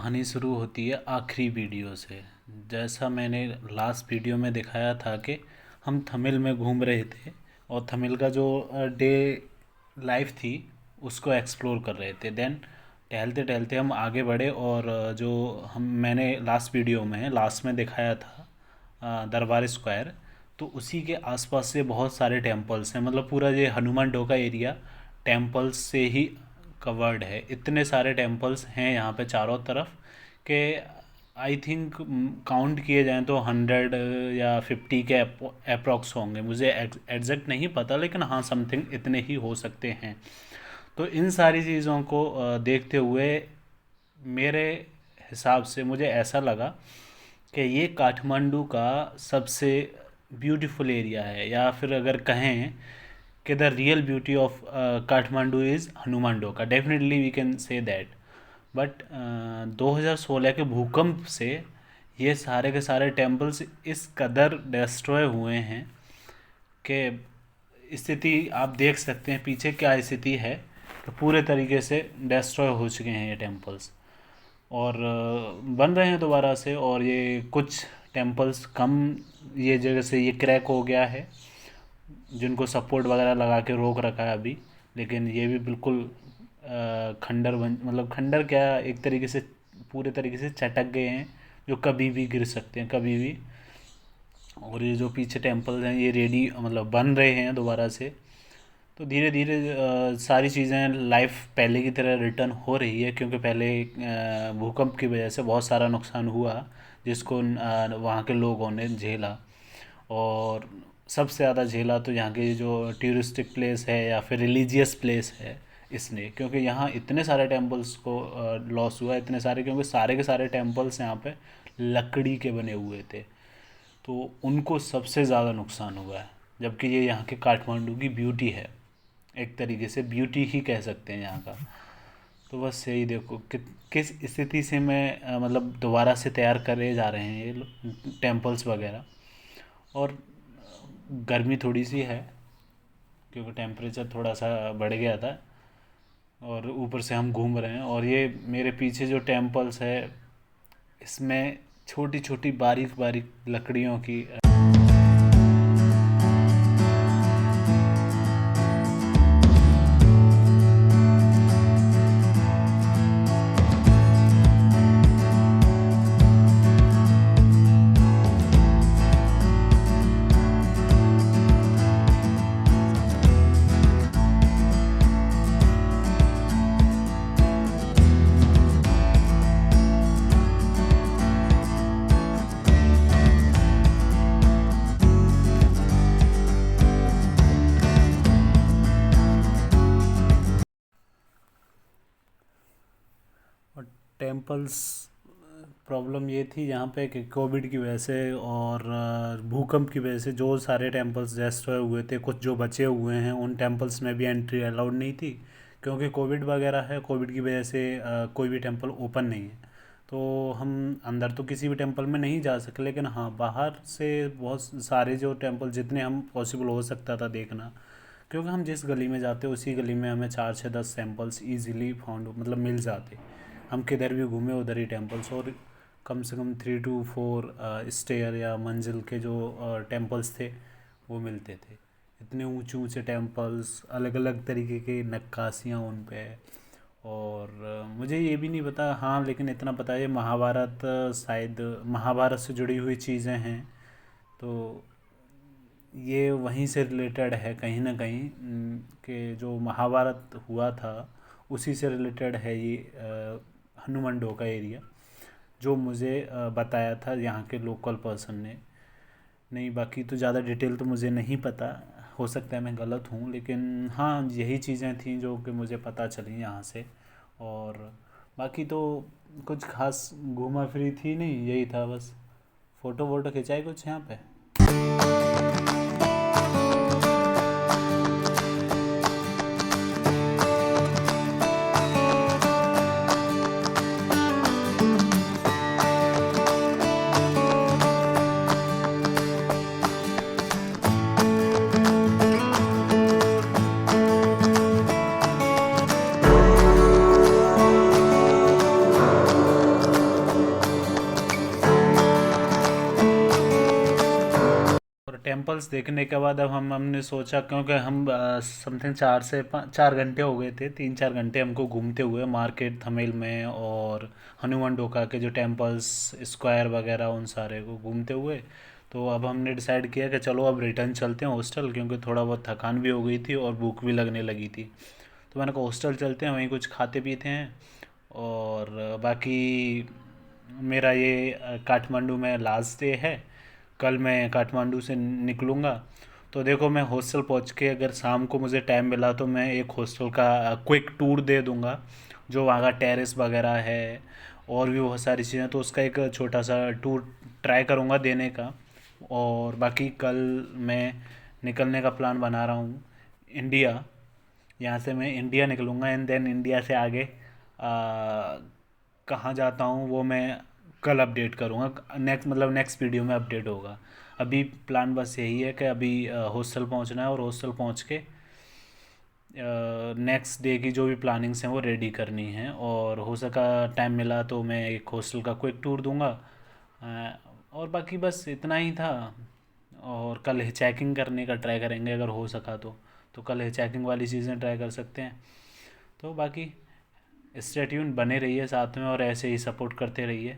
कहानी शुरू होती है आखिरी वीडियो से। जैसा मैंने लास्ट वीडियो में दिखाया था कि हम तमिल में घूम रहे थे और तमिल का जो डे लाइफ थी उसको एक्सप्लोर कर रहे थे। देन टहलते टहलते हम आगे बढ़े और जो हम मैंने लास्ट वीडियो में लास्ट में दिखाया था दरबार स्क्वायर, तो उसी के आसपास से बहुत सारे टेम्पल्स हैं। मतलब पूरा ये हनुमान डोका एरिया टेम्पल्स से ही कवर्ड है। इतने सारे टेम्पल्स हैं यहाँ पे चारों तरफ के आई थिंक काउंट किए जाएं तो 100 या 50 के अप्रॉक्स होंगे। मुझे एग्जैक्ट नहीं पता, लेकिन हाँ समथिंग इतने ही हो सकते हैं। तो इन सारी चीज़ों को देखते हुए मेरे हिसाब से मुझे ऐसा लगा कि ये काठमांडू का सबसे ब्यूटीफुल एरिया है, या फिर अगर कहें कि the real beauty of Kathmandu is Hanuman Dhoka. Definitely we can say that. But 2016 के भूकंप से ये सारे के सारे टेम्पल्स इस कदर डिस्ट्रॉय हुए हैं कि स्थिति आप देख सकते हैं पीछे क्या स्थिति है। तो पूरे तरीके से डिस्ट्रॉय हो चुके हैं ये टेम्पल्स और बन रहे हैं दोबारा से। और ये कुछ टेम्पल्स कम, ये जगह से ये क्रैक हो गया है जिनको सपोर्ट वगैरह लगा के रोक रखा है अभी, लेकिन ये भी बिल्कुल खंडर बन, मतलब खंडर क्या, एक तरीके से पूरे तरीके से चटक गए हैं जो कभी भी गिर सकते हैं कभी भी। और ये जो पीछे टेम्पल्स हैं ये रेडी मतलब बन रहे हैं दोबारा से। तो धीरे धीरे सारी चीज़ें लाइफ पहले की तरह रिटर्न हो रही है, क्योंकि पहले भूकंप की वजह से बहुत सारा नुकसान हुआ जिसको वहाँ के लोगों ने झेला। और सबसे ज़्यादा झेला तो यहाँ के जो टूरिस्टिक प्लेस है या फिर रिलीजियस प्लेस है इसने, क्योंकि यहाँ इतने सारे टेम्पल्स को लॉस हुआ, इतने सारे, क्योंकि सारे के सारे टेम्पल्स यहाँ पे लकड़ी के बने हुए थे तो उनको सबसे ज़्यादा नुकसान हुआ है। जबकि ये यहाँ के काठमांडू की ब्यूटी है, एक तरीके से ब्यूटी ही कह सकते हैं यहाँ का। तो बस यही देखो कि किस स्थिति से मैं मतलब दोबारा से तैयार करे जा रहे हैं ये टेम्पल्स वगैरह। और गर्मी थोड़ी सी है क्योंकि टेम्परेचर थोड़ा सा बढ़ गया था और ऊपर से हम घूम रहे हैं। और ये मेरे पीछे जो टेम्पल्स है इसमें छोटी छोटी बारीक बारीक लकड़ियों की और टेम्पल्स प्रॉब्लम ये थी यहाँ पे कि कोविड की वजह से और भूकंप की वजह से जो सारे टेम्पल्स डिस्ट्रॉय हुए थे, कुछ जो बचे हुए हैं उन टेम्पल्स में भी एंट्री अलाउड नहीं थी, क्योंकि कोविड वगैरह है। कोविड की वजह से कोई भी टेम्पल ओपन नहीं है, तो हम अंदर तो किसी भी टेम्पल में नहीं जा सके। लेकिन हाँ बाहर से बहुत सारे जो टेम्पल जितने हम पॉसिबल हो सकता था देखना, क्योंकि हम जिस गली में जाते उसी गली में हमें 4 से 10 टेम्पल्स ईजिली फाउंड मतलब मिल जाते। हम किधर भी घूमे उधर ही टेम्पल्स, और कम से कम 3 to 4 स्टेयर या मंजिल के जो टेम्पल्स थे वो मिलते थे। इतने ऊंचे ऊंचे टेम्पल्स, अलग अलग तरीके की नक्काशियाँ उन पे। और मुझे ये भी नहीं पता, हाँ लेकिन इतना पता है ये महाभारत शायद महाभारत से जुड़ी हुई चीज़ें हैं, तो ये वहीं से रिलेटेड है कहीं ना कहीं कि जो महाभारत हुआ था उसी से रिलेटेड है ये हनुमान डोका एरिया, जो मुझे बताया था यहाँ के लोकल पर्सन ने। नहीं बाकी तो ज़्यादा डिटेल तो मुझे नहीं पता, हो सकता है मैं गलत हूँ, लेकिन हाँ यही चीज़ें थी जो कि मुझे पता चली यहाँ से। और बाकी तो कुछ खास घूमा फिरी थी नहीं, यही था बस। फ़ोटो वोटो खिंचाई कुछ यहाँ पे। टेम्पल्स देखने के बाद अब हमने सोचा, क्योंकि हम समथिंग 4 घंटे हो गए थे, 3-4 घंटे हमको घूमते हुए मार्केट थमेल में और हनुमान डोका के जो टेम्पल्स स्क्वायर वगैरह उन सारे को घूमते हुए। तो अब हमने डिसाइड किया कि चलो अब रिटर्न चलते हैं हॉस्टल, क्योंकि थोड़ा बहुत थकान भी हो गई थी और भूख भी लगने लगी थी। तो मैंने कहा हॉस्टल चलते हैं, वहीं कुछ खाते पीते हैं। और बाकी मेरा ये काठमांडू में लास्ट डे है। कल मैं काठमांडू से निकलूँगा। तो देखो, मैं हॉस्टल पहुँच के अगर शाम को मुझे टाइम मिला तो मैं एक हॉस्टल का क्विक टूर दे दूँगा, जो वहाँ का टेरेस वगैरह है और भी बहुत सारी चीज़ें, तो उसका एक छोटा सा टूर ट्राई करूँगा देने का। और बाकी कल मैं निकलने का प्लान बना रहा हूँ इंडिया। यहाँ से मैं इंडिया निकलूँगा एंड देन इंडिया से आगे कहाँ जाता हूँ वो मैं कल अपडेट करूँगा। नेक्स्ट वीडियो में अपडेट होगा। अभी प्लान बस यही है कि अभी हॉस्टल पहुँचना है और हॉस्टल पहुँच के नेक्स्ट डे की जो भी प्लानिंग्स हैं वो रेडी करनी है। और हो सका टाइम मिला तो मैं एक हॉस्टल का क्विक टूर दूंगा। और बाकी बस इतना ही था। और कल हिचैकिंग करने का ट्राई करेंगे अगर हो सका तो कल हिचैकिंग वाली चीज़ें ट्राई कर सकते हैं। तो बाकी स्टे ट्यून्ड बने रहिए साथ में और ऐसे ही सपोर्ट करते रहिए।